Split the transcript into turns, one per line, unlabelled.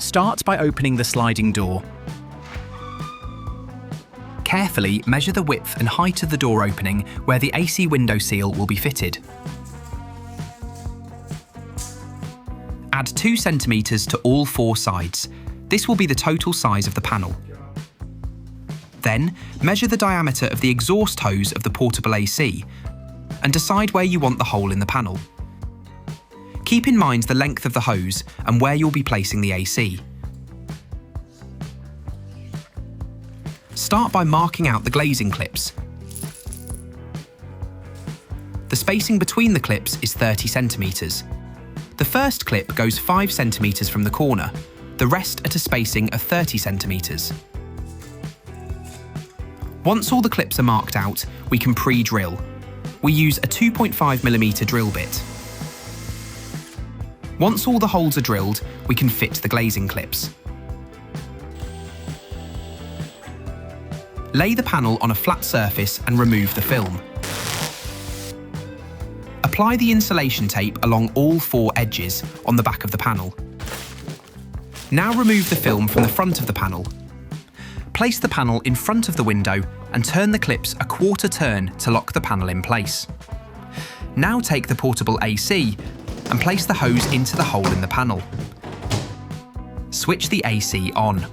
Start by opening the sliding door. Carefully measure the width and height of the door opening where the AC window seal will be fitted. Add 2 centimetres to all 4 sides. This will be the total size of the panel. Then, measure the diameter of the exhaust hose of the portable AC and decide where you want the hole in the panel. Keep in mind the length of the hose and where you'll be placing the AC. Start by marking out the glazing clips. The spacing between the clips is 30 centimetres. The first clip goes 5 centimetres from the corner, the rest at a spacing of 30 centimetres. Once all the clips are marked out, we can pre-drill. We use a 2.5mm drill bit. Once all the holes are drilled, we can fit the glazing clips. Lay the panel on a flat surface and remove the film. Apply the insulation tape along all 4 edges on the back of the panel. Now remove the film from the front of the panel. Place the panel in front of the window and turn the clips a quarter turn to lock the panel in place. Now take the portable AC and place the hose into the hole in the panel. Switch the AC on.